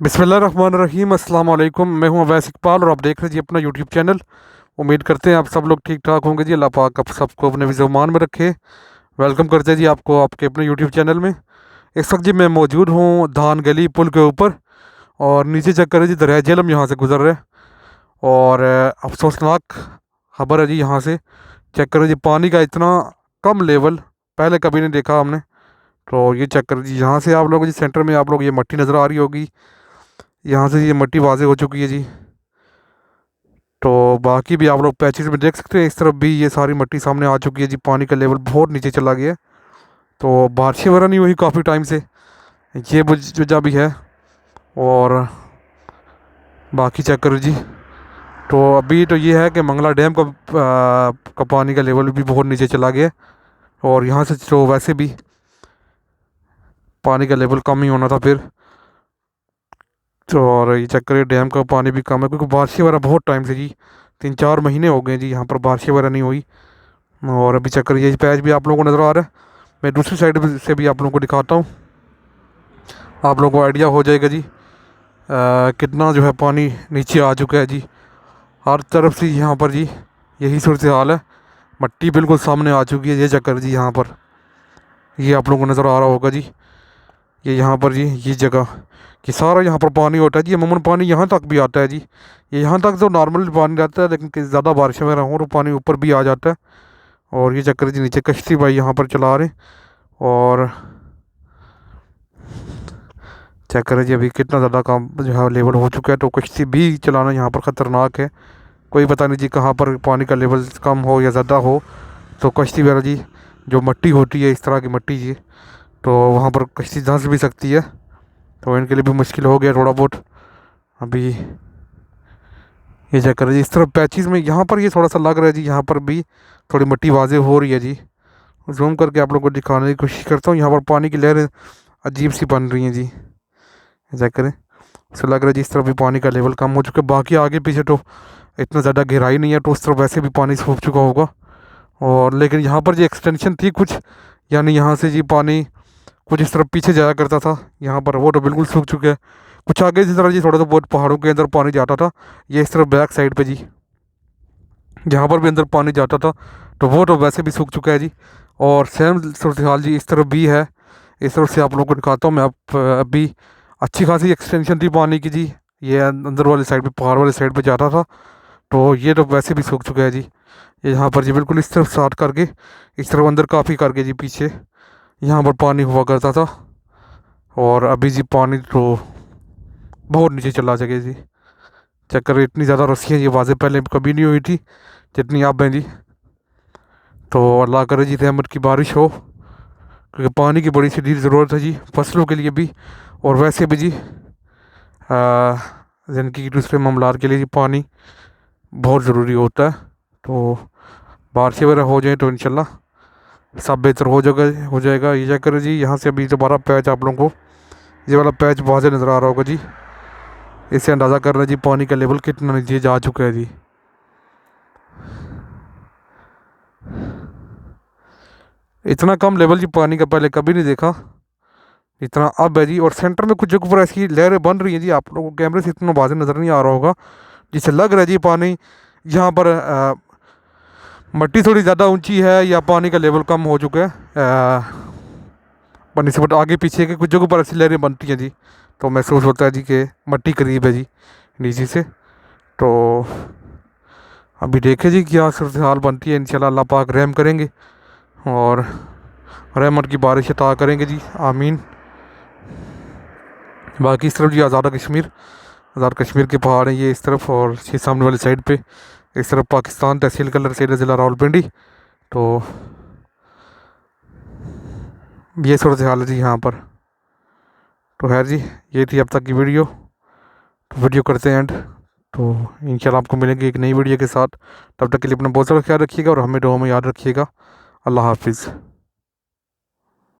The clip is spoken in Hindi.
बिस्मिल्लाहिर्रहमानिर्रहीम अस्सलाम वालेकुम। मैं हूं अवैस इकबाल और आप देख रहे हैं जी अपना यूट्यूब चैनल। उम्मीद करते हैं आप सब लोग ठीक ठाक होंगे जी। अल्लाह पाक आप सबको अपने ज़ुबान में रखे। वेलकम करते हैं जी आपको आपके अपने यूट्यूब चैनल में। इस वक्त जी मैं मौजूद हूं धान गली पुल के ऊपर और नीचे चेक करें जी दरिया झेलम यहाँ से गुजर रहे हैं। और अफसोसनाक खबर है जी यहाँ से। चेक करें जी पानी का इतना कम लेवल पहले कभी नहीं देखा हमने। तो ये चेक करें जी यहाँ से आप लोग जी सेंटर में आप लोग ये मट्टी नज़र आ रही होगी। यहाँ से ये मट्टी वाज़े हो चुकी है जी। तो बाकी भी आप लोग पैचेस में देख सकते हैं इस तरफ भी ये सारी मट्टी सामने आ चुकी है जी। पानी का लेवल बहुत नीचे चला गया है। तो बारिशें वगैरह नहीं हुई काफ़ी टाइम से, ये वजह भी है। और बाकी चेक करो जी। तो अभी तो ये है कि मंगला डैम का पानी का लेवल भी बहुत नीचे चला गया है। और यहाँ से तो वैसे भी पानी का लेवल कम ही होना था फिर। तो और ये चेक करिए डैम का पानी भी कम है क्योंकि बारिशें वगैरह बहुत टाइम से जी 3-4 महीने हो गए जी यहाँ पर बारिशें वगैरह नहीं हुई। और अभी चेक करिए ये पैच भी आप लोगों को नज़र आ रहा है। मैं दूसरी साइड से भी आप लोगों को दिखाता हूँ, आप लोगों को आइडिया हो जाएगा जी कितना जो है पानी नीचे आ चुका है जी। हर तरफ से यहाँ पर जी यही सूरत हाल है। मट्टी बिल्कुल सामने आ चुकी है। ये चक्कर जी यहाँ पर ये आप लोगों को नज़र आ रहा होगा जी। ये यहाँ पर जी ये जगह कि सारा यहाँ पर पानी होता है जी। अमूमन पानी यहाँ तक भी आता है जी। ये यहाँ तक तो नॉर्मल पानी रहता है, लेकिन ज़्यादा बारिश वगैरह हो तो पानी ऊपर भी आ जाता है। और ये चक्कर जी नीचे कश्ती भाई यहाँ पर चला रहे। और चेक करें जी अभी कितना ज़्यादा काम जो है लेवल हो चुका है। तो कश्ती भी चलाना यहाँ पर ख़तरनाक है। कोई पता नहीं जी कहाँ पर पानी का लेवल कम हो या ज़्यादा हो। तो कश्ती वगैरह जी जो मट्टी होती है इस तरह की मट्टी जी, तो वहाँ पर कश्ती धंस भी सकती है। तो इनके लिए भी मुश्किल हो गया थोड़ा बहुत अभी। ये चेक करें जी इस तरफ पैचेस में यहाँ पर ये थोड़ा सा लग रहा है जी। यहाँ पर भी थोड़ी मट्टी वाजे हो रही है जी। जूम करके आप लोगों को दिखाने की कोशिश करता हूँ। यहाँ पर पानी की लहरें अजीब सी बन रही हैं जी। चेक करें ऐसा लग रहा है जी इस तरफ भी पानी का लेवल कम हो चुका है। बाकी आगे पीछे तो इतना ज़्यादा गहराई नहीं है, तो उस तरफ वैसे भी पानी सूख चुका होगा। और लेकिन यहाँ पर जो एक्सटेंशन थी कुछ, यानी यहाँ से जी पानी कुछ इस तरफ पीछे जाया करता था यहाँ पर, वो तो बिल्कुल सूख चुके हैं। कुछ आगे इस तरह जी थोड़ा सा बहुत पहाड़ों के अंदर पानी जाता था। ये इस तरफ बैक साइड पे जी जहाँ पर भी अंदर पानी जाता था तो वो तो वैसे भी सूख चुका है जी। और सेम सूरत हाल जी इस तरफ भी है। इस तरफ से आप लोगों को दिखाता हूँ मैं। आप अभी अच्छी खासी एक्सटेंशन थी पानी की जी। ये अंदर वाली साइड पे पहाड़ वाली साइड पे जाता था, तो ये तो वैसे भी सूख चुका है जी। ये यहाँ पर जी बिल्कुल इस तरफ स्टार्ट करके इस तरफ अंदर काफ़ी करके जी पीछे यहाँ पर पानी हुआ करता था। और अभी जी पानी तो बहुत नीचे चला सके जी। चक्कर इतनी ज़्यादा रस्सियाँ ये वाजे पहले कभी नहीं हुई थी जितनी अब हैं जी। तो अल्लाह करे जी रहमत की बारिश हो, क्योंकि पानी की बड़ी शदीद ज़रूरत है जी फसलों के लिए भी और वैसे भी जी ज़िंदगी की दूसरे मामलात के लिए जी पानी बहुत ज़रूरी होता है। तो बारिशें वगैरह हो जाए तो इंशाल्लाह सब बेहतर हो जाएगा। ये चेक करें जी यहाँ से अभी दोबारा पैच आप लोगों को ये वाला पैच वाज़े नज़र आ रहा होगा जी। इससे अंदाज़ा कर रहे हैं जी पानी का लेवल कितना नीचे जा चुका है जी। इतना कम लेवल जी पानी का पहले कभी नहीं देखा इतना अब है जी। और सेंटर में कुछ जगह पर ऐसी लहरें बन रही हैं जी। आप लोगों को कैमरे से इतना वाज़े नज़र नहीं आ रहा होगा, जिससे लग रहा है जी पानी यहाँ पर मट्टी थोड़ी ज़्यादा ऊंची है या पानी का लेवल कम हो चुका है बनस्बत आगे पीछे के कुछ जगहों पर ऐसी लहरें बनती हैं जी। तो महसूस होता है जी कि मट्टी करीब है जी नीचे से। तो अभी देखे जी क्या सूरत हाल बनती है। इंशाल्लाह अल्लाह पाक रहम करेंगे और रहमत की बारिश अता करेंगे जी, आमीन। बाकी इस तरफ जी आज़ाद कश्मीर के पहाड़ हैं ये इस तरफ, और ये सामने वाली साइड पे इस तरफ पाकिस्तान तहसील कलर से ज़िला रावलपिंडी। तो ये सूरत हाल है जी यहाँ पर। तो खैर जी ये थी अब तक की वीडियो। तो वीडियो करते हैं एंड। तो इंशाल्लाह आपको मिलेंगे एक नई वीडियो के साथ। तब तक के लिए अपना बहुत सारा ख्याल रखिएगा और हमें दुआ में याद रखिएगा। अल्लाह हाफिज़।